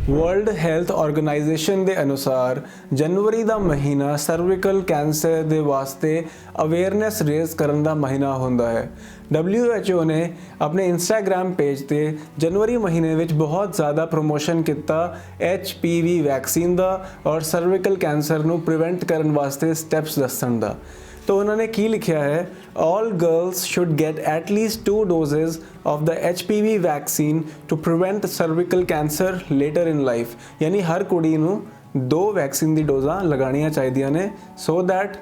World health organisation ਦੇ ਅਨੁਸਾਰ ਜਨਵਰੀ ਦਾ ਮਹੀਨਾ ਸਰਵਿਕਲ ਕੈਂਸਰ ਦੇ ਵਾਸਤੇ ਅਵੇਅਰਨੈਸ ਰੇਜ਼ ਕਰਨ ਦਾ ਮਹੀਨਾ ਹੁੰਦਾ ਹੈ। WHO ਨੇ ਆਪਣੇ ਇੰਸਟਾਗ੍ਰਾਮ ਪੇਜ ਤੇ ਜਨਵਰੀ ਮਹੀਨੇ ਵਿੱਚ ਬਹੁਤ ਜ਼ਿਆਦਾ ਪ੍ਰੋਮੋਸ਼ਨ ਕੀਤਾ HPV ਵੈਕਸੀਨ ਦਾ ਔਰ ਸਰਵਿਕਲ ਕੈਂਸਰ ਨੂੰ ਪ੍ਰੀਵੈਂਟ ਕਰਨ ਵਾਸਤੇ ਸਟੈਪਸ ਦੱਸਣ ਦਾ। तो उन्होंने की लिखा है, all girls should get at least 2 doses of the HPV vaccine to prevent cervical cancer later in life। यानी हर कुड़ी नू 2 वैक्सीन दी डोज़ां लगाणियां चाहिदियां ने so that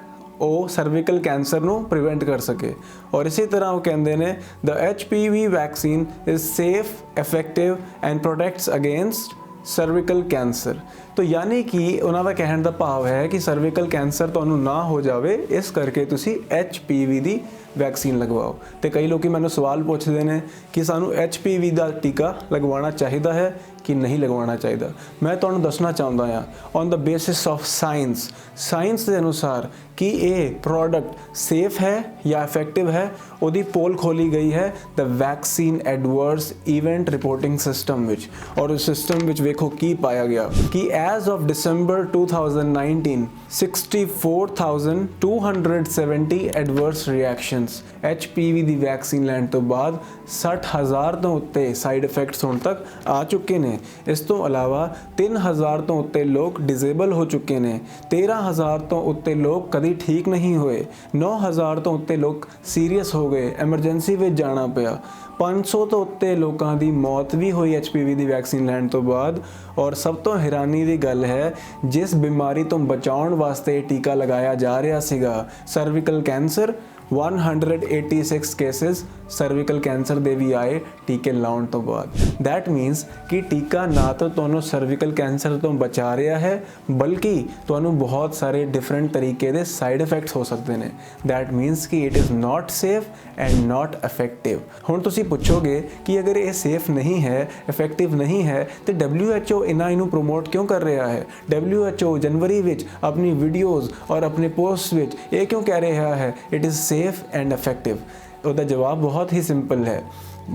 ਉਹ ਸਰਵਿਕਲ ਕੈਂਸਰ ਨੂੰ ਪ੍ਰੀਵੈਂਟ ਕਰ ਸਕੇ। ਔਰ ਇਸੇ ਤਰ੍ਹਾਂ ਉਹ ਕਹਿੰਦੇ ਨੇ the HPV vaccine is safe, effective and protects against cervical cancer. तो यानी कि उन्होंने कहने का भाव है कि सर्विकल कैंसर तुहानू ना हो जाए इस करके तुसी HPV की वैक्सीन लगवाओ। तो कई लोग मैंने सवाल पूछते हैं कि सानू HPV का टीका लगवाना चाहिए है कि नहीं लगवाना चाहिए। मैं तुहानू दसना चाहता हाँ on the basis of science के अनुसार कि ये प्रोडक्ट सेफ है या इफेक्टिव है। उसकी पोल खोली गई है the vaccine adverse event reporting system which, और उस सिस्टम विच वेखो की पाया गया कि as of December 2019 64,270 adverse reactions HPV the vaccine ਲੈਣ ਤੋਂ ਬਾਅਦ 60,000 ਤੋਂ ਉੱਤੇ ਸਾਈਡ ਇਫੈਕਟਸ ਹੁਣ ਤੱਕ ਆ ਚੁੱਕੇ ਨੇ। ਇਸ ਤੋਂ ਇਲਾਵਾ 3,000 ਤੋਂ ਉੱਤੇ ਲੋਕ ਡਿਸੇਬਲ ਹੋ ਚੁੱਕੇ ਨੇ, 13,000 ਤੋਂ ਉੱਤੇ ਲੋਕ ਕਦੀ ਠੀਕ ਨਹੀਂ ਹੋਏ, 9,000 ਤੋਂ ਉੱਤੇ ਲੋਕ ਸੀਰੀਅਸ ਹੋ ਗਏ, ਐਮਰਜੈਂਸੀ ਵਿੱਚ ਜਾਣਾ ਪਿਆ, 500 ਤੋਂ ਉੱਤੇ ਲੋਕਾਂ ਦੀ ਮੌਤ ਵੀ ਹੋਈ HPV ਦੀ ਵੈਕਸੀਨ ਲੈਣ ਤੋਂ ਬਾਅਦ। ਔਰ ਸਭ ਤੋਂ ਹੈਰਾਨੀ ਦੀ ਗੱਲ ਹੈ ਜਿਸ ਬਿਮਾਰੀ ਤੋਂ ਬਚਾਉਣ ਵਾਸਤੇ ਟੀਕਾ ਲਗਾਇਆ ਜਾ ਰਿਹਾ ਸੀਗਾ cervical cancer 186 cases cervical cancer ਦੇ ਵੀ ਆਏ ਟੀਕੇ ਲਾਉਣ ਤੋਂ ਬਾਅਦ। ਦੈਟ ਮੀਨਸ ਕਿ ਟੀਕਾ ਨਾ ਤਾਂ ਤੁਹਾਨੂੰ ਸਰਵਿਕਲ ਕੈਂਸਰ ਤੋਂ ਬਚਾ ਰਿਹਾ ਹੈ ਬਲਕਿ ਤੁਹਾਨੂੰ ਬਹੁਤ ਸਾਰੇ ਡਿਫਰੈਂਟ ਤਰੀਕੇ ਦੇ ਸਾਈਡ ਇਫੈਕਟਸ ਹੋ ਸਕਦੇ ਨੇ। ਦੈਟ ਮੀਨਸ ਕਿ it is not safe and not effective. ਹੁਣ ਤੁਸੀਂ ਪੁੱਛੋਗੇ ਕਿ ਅਗਰ ਇਹ ਸੇਫ ਨਹੀਂ ਹੈ, ਇਫੈਕਟਿਵ ਨਹੀਂ ਹੈ ਤੇ WHO ਇਹਨੂੰ ਪ੍ਰੋਮੋਟ ਕਿਉਂ ਕਰ ਰਿਹਾ ਹੈ? WHO ਜਨਵਰੀ ਵਿੱਚ ਆਪਣੀ ਵੀਡੀਓਜ਼ ਔਰ ਆਪਣੇ ਪੋਸਟ ਵਿੱਚ ਇਹ ਕਿਉਂ ਕਹਿ ਰਿਹਾ ਹੈ it is safe and effective? उसका जवाब बहुत ही सिंपल है।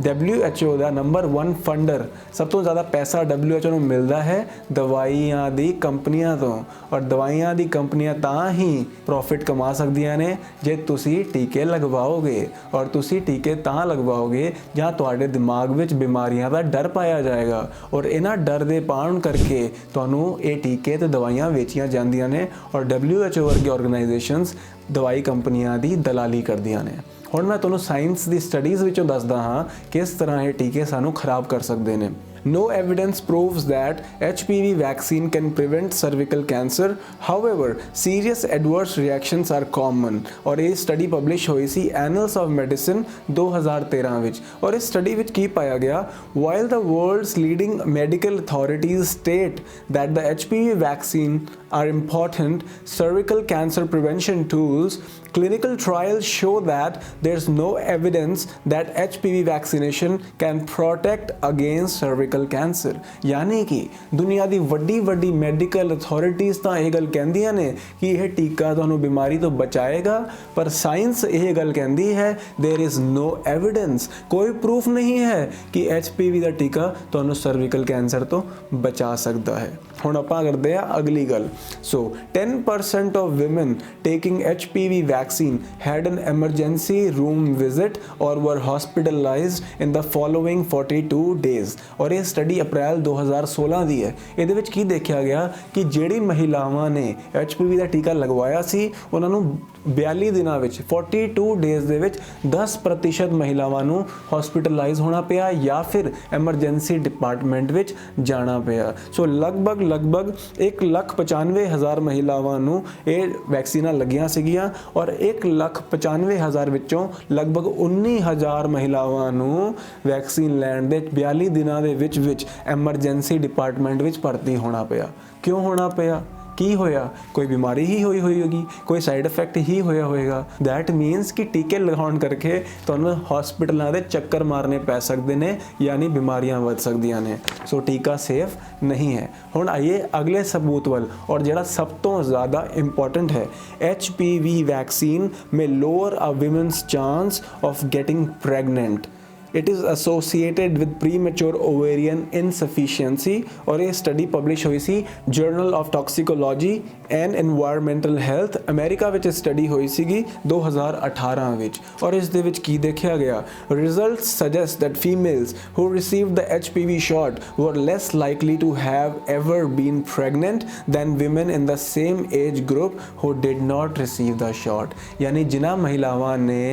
WHO का नंबर 1 फंडर, सब तो ज़्यादा पैसा WHO ਨੂੰ मिलता है दवाइयां दी कंपनियां तो, और दवाइयां दी कंपनियां तां ही प्रॉफिट कमा सकदियां ने जे तुसी टीके लगवाओगे। और तुसी टीके तां लगवाओगे जहाँ तुहाडे दिमाग विच बीमारियां दा डर पाया जाएगा, और इन्हां डर दे पाउण करके तुहानू ये टीके ते दवाइयां वेचियां जांदियां ने, और WHO वर्गी ऑर्गेनाइजेशनस दवाई कंपनियां दी दलाली करदियां ने। ਹੁਣ ਮੈਂ ਤੁਹਾਨੂੰ ਸਾਇੰਸ ਦੀ ਸਟੱਡੀਜ਼ ਵਿੱਚੋਂ ਦੱਸਦਾ ਹਾਂ ਕਿਸ ਤਰ੍ਹਾਂ ਇਹ ਟੀਕੇ ਸਾਨੂੰ ਖਰਾਬ ਕਰ ਸਕਦੇ ਨੇ। No evidence proves that HPV vaccine can prevent cervical cancer. However, serious adverse reactions are common। और ये स्टडी पब्लिश हुई सी Annals of Medicine 2013 ਵਿੱਚ। और इस स्टडी ਵਿੱਚ ਕੀ ਪਾਇਆ ਗਿਆ? While the world's leading medical authorities state that the HPV vaccine are important cervical cancer prevention tools, clinical trials show that there's no evidence that HPV vaccination can protect against cervical cancer. यानी कि दुनिया की वड्डी medical authorities तो यह गल कहंदियां ने कि यह टीका तुहानू बीमारी तो बचाएगा, पर साइंस यह गल कहंदी है देयर इज़ नो एविडेंस, कोई प्रूफ नहीं है कि HPV का टीका तुहानू सर्विकल कैंसर तो बचा सकता है। हुण आपां करदे आ अगली गल। So 10% of women taking HPV vaccine had an emergency room visit और were hospitalized in the following 42 days. और ये स्टडी अप्रैल 2016 ਦੀ ਹੈ। ਇਹਦੇ ਵਿੱਚ ਕੀ ਦੇਖਿਆ ਗਿਆ ਕਿ ਜਿਹੜੀ ਮਹਿਲਾਵਾਂ ਨੇ HPV ਦਾ ਟੀਕਾ ਲਗਵਾਇਆ ਸੀ ਉਹਨਾਂ ਨੂੰ 42 ਦਿਨਾਂ ਵਿੱਚ 42 ਡੇਜ਼ ਦੇ ਵਿੱਚ 10% ਮਹਿਲਾਵਾਂ ਨੂੰ ਹਸਪੀਟਲਾਈਜ਼ ਹੋਣਾ ਪਿਆ ਜਾਂ ਫਿਰ ਐਮਰਜੈਂਸੀ ਡਿਪਾਰਟਮੈਂਟ ਵਿੱਚ ਜਾਣਾ ਪਿਆ। ਸੋ ਲਗਭਗ 1,95,000 ਮਹਿਲਾਵਾਂ ਨੂੰ ਇਹ ਵੈਕਸੀਨਾਂ ਲੱਗੀਆਂ ਸੀਗੀਆਂ, ਔਰ 1,95,000 ਵਿੱਚੋਂ ਲਗਭਗ 19,000 ਮਹਿਲਾਵਾਂ ਨੂੰ ਵੈਕਸੀਨ ਲੈਣ ਦੇ 42 ਦਿਨਾਂ ਦੇ ਵਿੱਚ ਐਮਰਜੈਂਸੀ ਡਿਪਾਰਟਮੈਂਟ ਵਿੱਚ ਭਰਤੀ ਹੋਣਾ ਪਿਆ। ਕਿਉਂ ਹੋਣਾ ਪਿਆ? ਕੀ ਹੋਇਆ? ਕੋਈ ਬਿਮਾਰੀ ਹੀ ਹੋਈ ਹੋਏਗੀ, ਕੋਈ ਸਾਈਡ ਇਫੈਕਟ ਹੀ ਹੋਇਆ ਹੋਏਗਾ। ਦੈਟ ਮੀਨਸ ਕਿ ਟੀਕੇ ਲਗਾਉਣ ਕਰਕੇ ਤੁਹਾਨੂੰ ਹਸਪੀਟਲਾਂ ਦੇ ਚੱਕਰ ਮਾਰਨੇ ਪੈ ਸਕਦੇ ਨੇ, यानी बीमारियां ਵੱਧ ਸਕਦੀਆਂ ਨੇ। सो टीका सेफ नहीं है। ਹੁਣ आइए अगले सबूत ਵੱਲ, और ਜਿਹੜਾ ਸਭ ਤੋਂ ज़्यादा इंपॉर्टेंट है, HPV वैक्सीन में lower a women's chance of getting pregnant. It is associated with premature ovarian insufficiency. और ये स्टडी पब्लिश हुई सी journal of toxicology and environmental health America ਵਿੱਚ ਸਟੱਡੀ ਹੋਈ ਸੀਗੀ 2018 ਵਿੱਚ। ਔਰ ਇਸ ਦੇ ਵਿੱਚ ਕੀ ਦੇਖਿਆ ਗਿਆ, results suggest that females who received the HPV shot were less likely to have ever been pregnant than women in the same age group who did not receive the shot। यानी जिन्हां महिलावां ने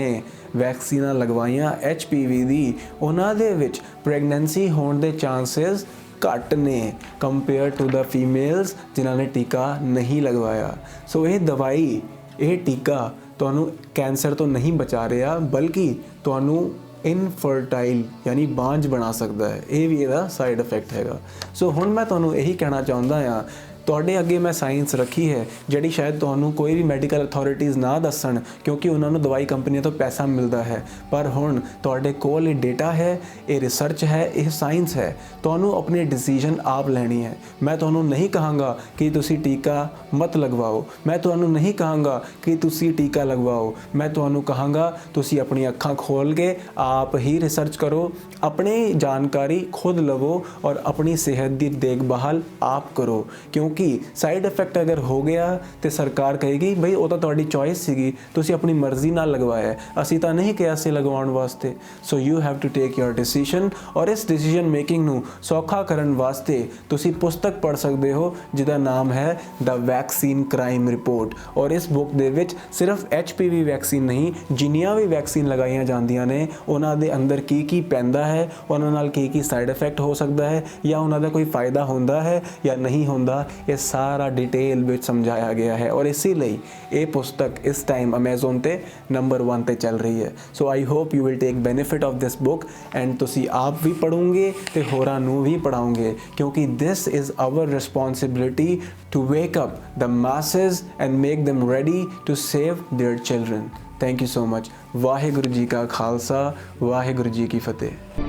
ਵੈਕਸੀਨਾਂ ਲਗਵਾਈਆਂ HPV ਦੀ, ਉਹਨਾਂ ਦੇ ਵਿੱਚ pregnancy ਹੋਣ ਦੇ chances ਘੱਟ ਨੇ ਕੰਪੇਅਰ ਟੂ ਦ ਫੀਮੇਲਸ ਜਿਨ੍ਹਾਂ ਨੇ ਟੀਕਾ ਨਹੀਂ ਲਗਵਾਇਆ। ਸੋ ਇਹ ਦਵਾਈ, ਇਹ ਟੀਕਾ ਤੁਹਾਨੂੰ ਕੈਂਸਰ ਤੋਂ ਨਹੀਂ ਬਚਾ ਰਿਹਾ, ਬਲਕਿ ਤੁਹਾਨੂੰ ਇਨਫਰਟਾਈਲ ਯਾਨੀ ਬਾਂਝ ਬਣਾ ਸਕਦਾ ਹੈ। ਇਹ ਵੀ ਇਹਦਾ ਸਾਈਡ ਇਫੈਕਟ ਹੈਗਾ। ਸੋ ਹੁਣ ਮੈਂ ਤੁਹਾਨੂੰ ਇਹੀ ਕਹਿਣਾ ਚਾਹੁੰਦਾ ਹਾਂ, ਤੁਹਾਡੇ ਅੱਗੇ ਮੈਂ ਸਾਇੰਸ ਰੱਖੀ ਹੈ ਜਿਹੜੀ ਸ਼ਾਇਦ ਤੁਹਾਨੂੰ ਕੋਈ ਵੀ ਮੈਡੀਕਲ ਅਥਾਰਟੀਜ਼ ਨਾ ਦੱਸਣ, ਕਿਉਂਕਿ ਉਹਨਾਂ ਨੂੰ ਦਵਾਈ ਕੰਪਨੀਆਂ ਤੋਂ ਪੈਸਾ ਮਿਲਦਾ ਹੈ। ਪਰ ਹੁਣ ਤੁਹਾਡੇ ਕੋਲ ਇਹ ਡੇਟਾ ਹੈ, ਇਹ ਰਿਸਰਚ ਹੈ, ਇਹ ਸਾਇੰਸ ਹੈ। ਤੁਹਾਨੂੰ ਆਪਣੇ ਡਿਸੀਜਨ ਆਪ ਲੈਣੀ ਹੈ। ਮੈਂ ਤੁਹਾਨੂੰ ਨਹੀਂ ਕਹਾਂਗਾ ਕਿ ਤੁਸੀਂ ਟੀਕਾ ਮਤ ਲਗਵਾਓ, ਮੈਂ ਤੁਹਾਨੂੰ ਨਹੀਂ ਕਹਾਂਗਾ ਕਿ ਤੁਸੀਂ ਟੀਕਾ ਲਗਵਾਓ। ਮੈਂ ਤੁਹਾਨੂੰ ਕਹਾਂਗਾ ਤੁਸੀਂ ਆਪਣੀਆਂ ਅੱਖਾਂ ਖੋਲ੍ਹ ਕੇ ਆਪ ਹੀ ਰਿਸਰਚ ਕਰੋ, ਆਪਣੀ ਜਾਣਕਾਰੀ ਖੁਦ ਲਵੋ ਔਰ ਆਪਣੀ ਸਿਹਤ ਦੀ ਦੇਖਭਾਲ ਆਪ ਕਰੋ। ਕਿਉਂਕਿ ਸਾਈਡ ਇਫੈਕਟ ਅਗਰ ਹੋ ਗਿਆ ਤੇ ਸਰਕਾਰ ਕਹੇਗੀ ਬਈ ਉਹ ਤਾਂ ਤੁਹਾਡੀ ਚੋਇਸ ਸੀਗੀ, ਤੁਸੀਂ ਆਪਣੀ ਮਰਜ਼ੀ ਨਾਲ ਲਗਵਾਇਆ, ਅਸੀਂ ਤਾਂ ਨਹੀਂ ਕਿਹਾ ਸੀ ਲਗਵਾਉਣ ਵਾਸਤੇ। So you have to take your decision. ਔਰ ਇਸ ਡਿਸੀਜਨ ਮੇਕਿੰਗ ਨੂੰ ਸੌਖਾ ਕਰਨ ਵਾਸਤੇ ਤੁਸੀਂ ਪੁਸਤਕ ਪੜ੍ਹ ਸਕਦੇ ਹੋ ਜਿਹਦਾ ਨਾਮ ਹੈ ਦ ਵੈਕਸੀਨ ਕ੍ਰਾਈਮ ਰਿਪੋਰਟ। ਔਰ ਇਸ ਬੁੱਕ ਦੇ ਵਿੱਚ ਸਿਰਫ HPV ਵੈਕਸੀਨ ਨਹੀਂ, ਜਿੰਨੀਆਂ ਵੀ ਵੈਕਸੀਨ ਲਗਾਈਆਂ ਜਾਂਦੀਆਂ ਨੇ ਉਹਨਾਂ ਦੇ ਅੰਦਰ ਕੀ ਕੀ ਪੈਂਦਾ ਹੈ, ਉਹਨਾਂ ਨਾਲ ਕੀ ਕੀ ਸਾਈਡ ਇਫੈਕਟ ਹੋ ਸਕਦਾ ਹੈ, ਜਾਂ ਉਹਨਾਂ ਦਾ ਕੋਈ ਫਾਇਦਾ ਹੁੰਦਾ ਹੈ ਜਾਂ ਨਹੀਂ ਹੁੰਦਾ, ਇਹ ਸਾਰਾ ਡਿਟੇਲ ਵਿੱਚ ਸਮਝਾਇਆ ਗਿਆ ਹੈ। ਔਰ ਇਸੇ ਲਈ ਇਹ ਪੁਸਤਕ ਇਸ ਟਾਈਮ ਅਮੇਜ਼ਨ ਤੇ ਨੰਬਰ 1 ਤੇ ਚੱਲ ਰਹੀ ਹੈ। So I hope you will take benefit of this book and ਤੁਸੀਂ ਆਪ ਵੀ ਪੜ੍ਹੋਗੇ ਤੇ ਹੋਰਾਂ ਨੂੰ ਵੀ ਪੜ੍ਹਾਓਗੇ, ਕਿਉਂਕਿ this is our responsibility to wake up the masses and make them ready to save their children. Thank you so much. Waheguru ji ਕਾ ਖਾਲਸਾ, ਵਾਹਿਗੁਰੂ ਜੀ ਕੀ ਫਤਿਹ।